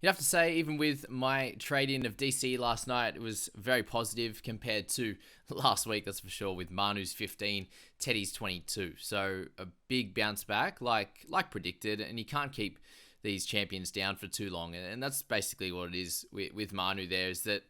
You'd have to say, even with my trade-in of DC last night, it was very positive compared to last week, that's for sure, with Manu's 15, Teddy's 22. So a big bounce back, like predicted, and you can't keep these champions down for too long. And that's basically what it is with Manu there, is that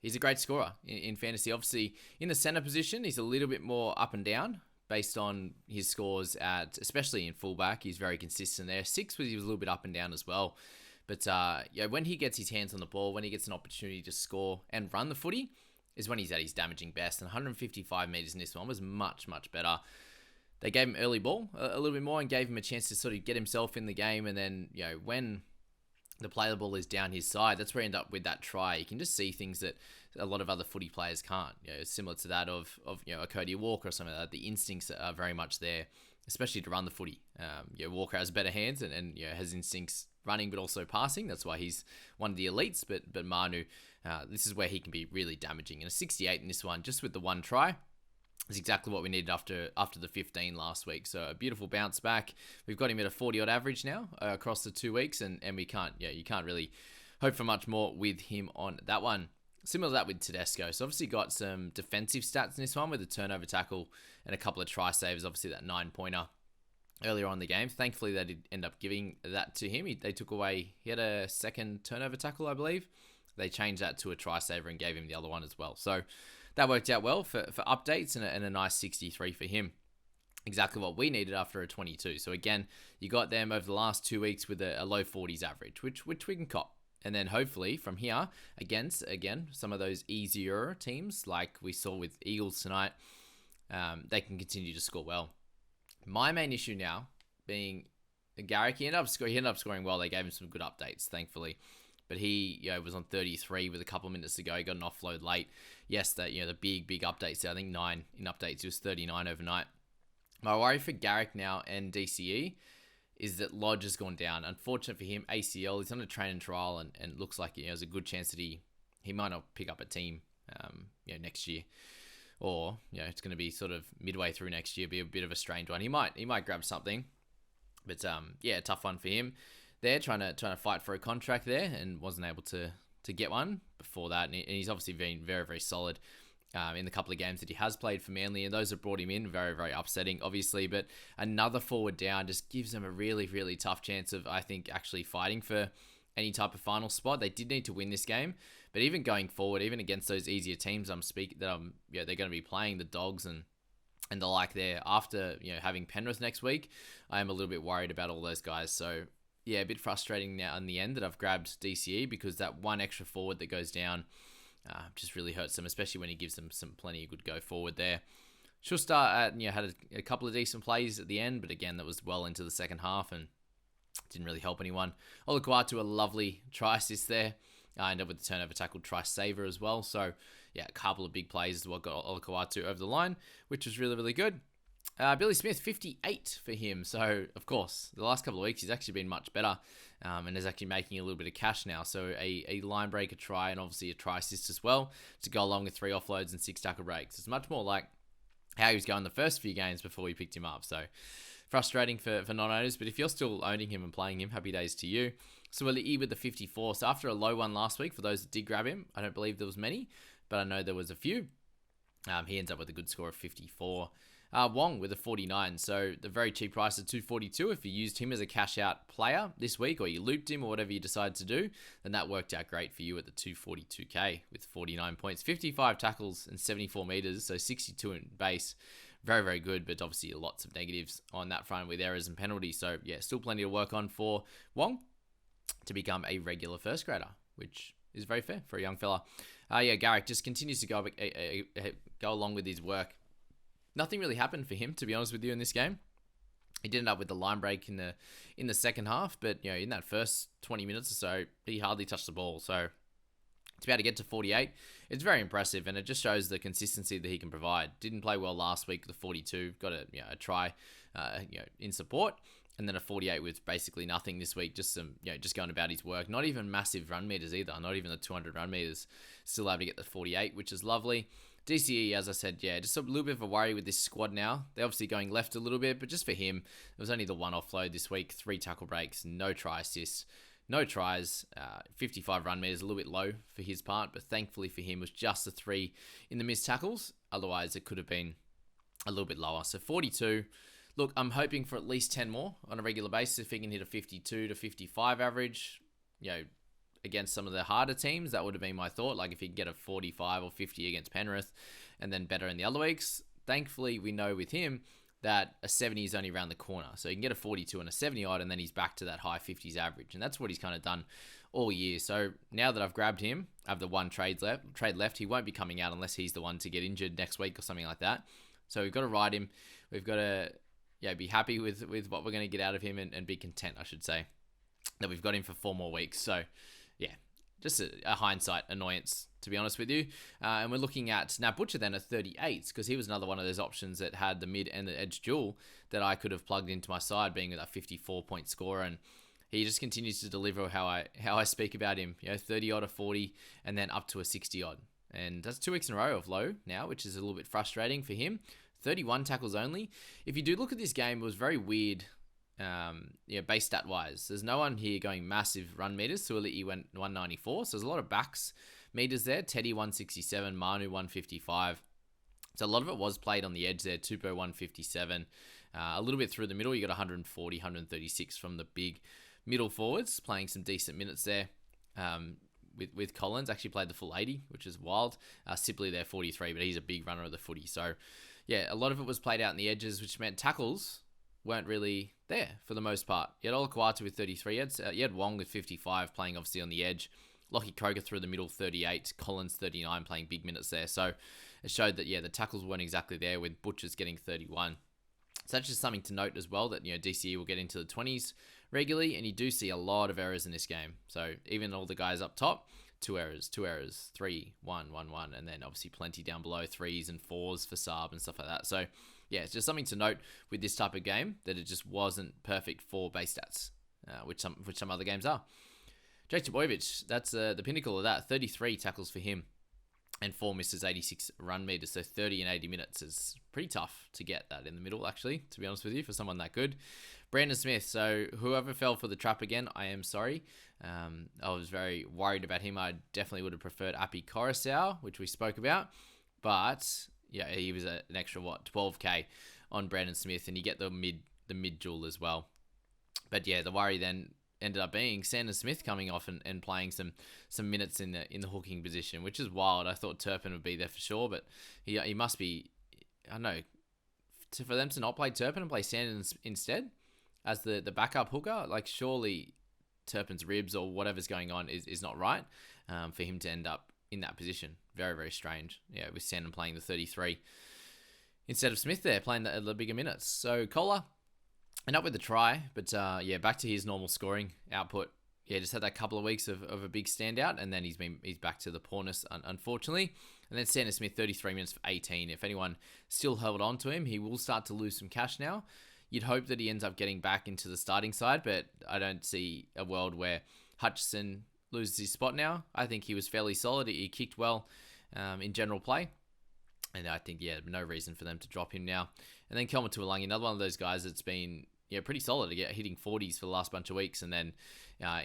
he's a great scorer in fantasy. Obviously, in the center position, he's a little bit more up and down based on his scores at, especially in fullback. He's very consistent there. Six he was a little bit up and down as well. But when he gets his hands on the ball, when he gets an opportunity to score and run the footy, is when he's at his damaging best. And 155 metres in this one was much, much better. They gave him early ball a little bit more and gave him a chance to sort of get himself in the game. And then, when the play the ball is down his side, that's where you end up with that try. You can just see things that a lot of other footy players can't. Similar to that of a Cody Walker or something like that. The instincts are very much there, especially to run the footy. Walker has better hands and has instincts running but also passing. That's why he's one of the elites. But Manu, this is where he can be really damaging. And a 68 in this one, just with the one try, is exactly what we needed after the 15 last week. So a beautiful bounce back. We've got him at a 40 odd average now across the 2 weeks, and we can't you can't really hope for much more with him on that one. Similar to that with Tedesco. So obviously got some defensive stats in this one with a turnover tackle and a couple of try saves. Obviously that 9-pointer earlier on in the game. Thankfully they did end up giving that to him. They took away, he had a second turnover tackle, I believe. They changed that to a try saver and gave him the other one as well. So that worked out well for updates and a nice 63 for him. Exactly what we needed after a 22. So again, you got them over the last 2 weeks with a low 40s average, which we can cop. And then hopefully from here, against, again, some of those easier teams like we saw with Eagles tonight, they can continue to score well. My main issue now being Garrick, he ended up scoring well. They gave him some good updates, thankfully. But he was on 33 with a couple of minutes to go. He got an offload late. Yes, that the big updates there. I think 9 in updates. He was 39 overnight. My worry for Garrick now and DCE is that Lodge has gone down. Unfortunate for him, ACL. He's on a train and trial and looks like there's a good chance that he might not pick up a team next year. Or it's going to be sort of midway through next year, be a bit of a strange one. He might grab something. But tough one for him. They're trying to fight for a contract there and wasn't able to get one before that. And he's obviously been very, very solid in the couple of games that he has played for Manly. And those that brought him in, very, very upsetting, obviously. But another forward down just gives them a really, really tough chance of, I think, actually fighting for any type of final spot. They did need to win this game. But even going forward, even against those easier teams they're going to be playing, the Dogs and the like there, after having Penrith next week, I am a little bit worried about all those guys. So a bit frustrating now in the end that I've grabbed DCE, because that one extra forward that goes down just really hurts them, especially when he gives them some plenty of good go forward there. Schuster had a couple of decent plays at the end, but again, that was well into the second half and didn't really help anyone. Olukwatu, a lovely try assist there. Ended up with the turnover tackle try saver as well. So a couple of big plays as well got Olukwatu over the line, which was really, really good. Billy Smith, 58 for him. So, of course, the last couple of weeks, he's actually been much better and is actually making a little bit of cash now. So, a line breaker try and obviously a try assist as well to go along with 3 offloads and 6 tackle breaks. It's much more like how he was going the first few games before we picked him up. So, frustrating for non-owners. But if you're still owning him and playing him, happy days to you. So, Willie with the 54. So, after a low one last week, for those that did grab him, I don't believe there was many, but I know there was a few. He ends up with a good score of 54. Wong with a 49, so the very cheap price of 242. If you used him as a cash out player this week, or you looped him, or whatever you decide to do, then that worked out great for you at the 242k with 49 points, 55 tackles and 74 meters, so 62 in base. Very, very good, but obviously lots of negatives on that front with errors and penalties. So still plenty to work on for Wong to become a regular first grader, which is very fair for a young fella. Garrick just continues to go along with his work. Nothing really happened for him, to be honest with you, in this game. He did end up with the line break in the second half, but in that first 20 minutes or so, he hardly touched the ball. So to be able to get to 48, it's very impressive, and it just shows the consistency that he can provide. Didn't play well last week with the 42, got a try in support, and then a 48 with basically nothing this week. Just just going about his work. Not even massive run meters either. Not even the 200 run meters. Still able to get the 48, which is lovely. DCE, as I said, just a little bit of a worry with this squad now. They're obviously going left a little bit, but just for him, it was only the one offload this week, 3 tackle breaks, no try assists, No tries, 55 run meters, a little bit low for his part, but thankfully for him was just a 3 in the missed tackles. Otherwise, it could have been a little bit lower. So 42. Look, I'm hoping for at least 10 more on a regular basis. If he can hit a 52 to 55 average, against some of the harder teams, that would have been my thought. Like if he can get a 45 or 50 against Penrith and then better in the other weeks. Thankfully, we know with him that a 70 is only around the corner. So he can get a 42 and a 70 odd, and then he's back to that high 50s average. And that's what he's kind of done all year. So now that I've grabbed him, I have the one trade left. He won't be coming out unless he's the one to get injured next week or something like that. So we've got to ride him. We've got to be happy with what we're going to get out of him and be content, I should say, that we've got him for 4 more weeks. So yeah, just a hindsight annoyance, to be honest with you. And we're looking at Nat Butcher then at 38, because he was another one of those options that had the mid and the edge dual that I could have plugged into my side, being that 54-point scorer. And he just continues to deliver how I speak about him. 30 odd, a 40, and then up to a 60 odd. And that's 2 weeks in a row of low now, which is a little bit frustrating for him. 31 tackles only. If you do look at this game, it was very weird. Base stat wise, there's no one here going massive run meters. Suoli'i went 194, so there's a lot of backs meters there. Teddy 167, Manu 155. So a lot of it was played on the edge there. Tupou 157, a little bit through the middle. You got 140, 136 from the big middle forwards, playing some decent minutes there. With Collins actually played the full 80, which is wild. Sibley there 43, but he's a big runner of the footy. So yeah, a lot of it was played out in the edges, which meant tackles weren't really there for the most part. You had Olakwatu with 33. You had Wong with 55 playing obviously on the edge. Lockie Croker through the middle 38. Collins 39 playing big minutes there. So it showed that, the tackles weren't exactly there, with Butchers getting 31. So that's just something to note as well, that, DCE will get into the 20s regularly, and you do see a lot of errors in this game. So even all the guys up top, 2 errors, 3, 1, 1, 1, and then obviously plenty down below, 3s and 4s for Saab and stuff like that. So yeah, it's just something to note with this type of game, that it just wasn't perfect for base stats, which some other games are. Jake Trbojevic, that's the pinnacle of that. 33 tackles for him and 4 misses, 86 run meters. So 30 and 80 minutes is pretty tough to get that in the middle, actually, to be honest with you, for someone that good. Brandon Smith, so whoever fell for the trap again, I am sorry. I was very worried about him. I definitely would have preferred Api Coruscant, which we spoke about. But yeah, he was an extra 12k on Brandon Smith, and you get the mid duel as well. But yeah, the worry then ended up being Sandon Smith coming off and playing some minutes in the hooking position, which is wild. I thought Turpin would be there for sure, but he must be. I don't know, for them to not play Turpin and play Sandon instead as the backup hooker, like surely Turpin's ribs or whatever's going on is not right for him to end up in that position. Very, very strange. Yeah, with Sandon playing the 33 instead of Smith there playing the bigger minutes. So Kohler ended up with the try, but back to his normal scoring output. Yeah, just had that couple of weeks of a big standout, and then he's back to the poorness, unfortunately. And then Sandon Smith, 33 minutes for 18. If anyone still held on to him, he will start to lose some cash now. You'd hope that he ends up getting back into the starting side, but I don't see a world where Hutchison loses his spot now. I think he was fairly solid. He kicked well in general play. And I think, no reason for them to drop him now. And then Kelma Tuolangi, another one of those guys that's been pretty solid to get hitting 40s for the last bunch of weeks. And then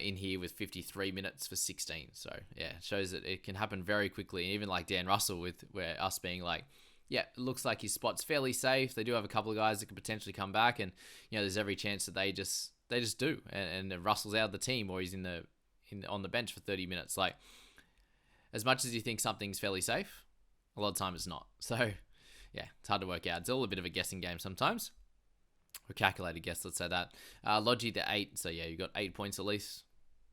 in here with 53 minutes for 16. So, it shows that it can happen very quickly. Even like Dan Russell, where us being like, it looks like his spot's fairly safe. They do have a couple of guys that could potentially come back. And, there's every chance that they just do. And Russell's out of the team, or he's on the bench for 30 minutes. Like, as much as you think something's fairly safe, a lot of time it's not. So, it's hard to work out. It's all a bit of a guessing game sometimes. Or calculated guess, let's say that. Logie to 8. So, you got 8 points at least.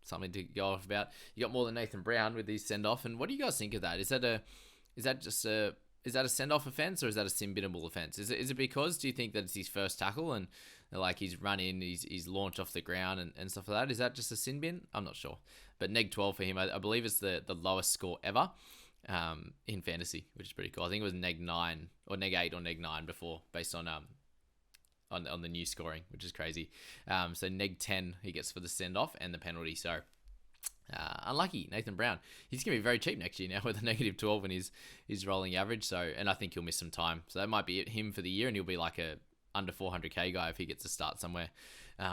Something to go off about. You got more than Nathan Brown with his send-off. And what do you guys think of that? Is that a send-off offense, or is that a sin-binnable offense? Is it because, do you think that it's his first tackle and like he's run in, he's launched off the ground and stuff like that? Is that just a sin bin? I'm not sure. But neg 12 for him, I believe it's the lowest score ever in fantasy, which is pretty cool. I think it was neg 9 or neg 8 or neg 9 before, based on the new scoring, which is crazy. So neg 10 he gets for the send-off and the penalty. So unlucky Nathan Brown. He's going to be very cheap next year now with a negative 12 in his rolling average. So, and I think he'll miss some time. So that might be him for the year, and he'll be like a under 400k guy if he gets to start somewhere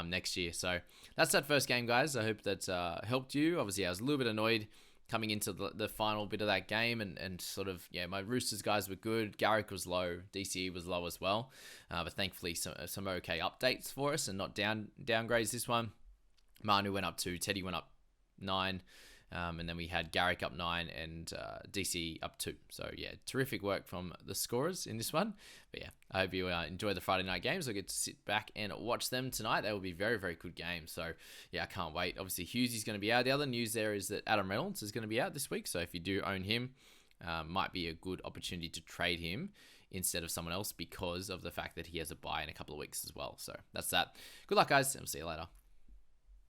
next year. So that's that first game, guys. I hope that helped you. Obviously, I was a little bit annoyed coming into the final bit of that game, and sort of, my Roosters guys were good. Garrick was low, DCE was low as well, but thankfully some okay updates for us and not downgrades this one. Manu went up 2, Teddy went up 9, and then we had Garrick up 9 and DC up 2. So terrific work from the scorers in this one. But I hope you enjoy the Friday night games. I'll get to sit back and watch them tonight. They will be very, very good games. So I can't wait. Obviously, Hughesy's going to be out. The other news there is that Adam Reynolds is going to be out this week. So if you do own him, might be a good opportunity to trade him instead of someone else because of the fact that he has a bye in a couple of weeks as well. So that's that. Good luck, guys, and we'll see you later.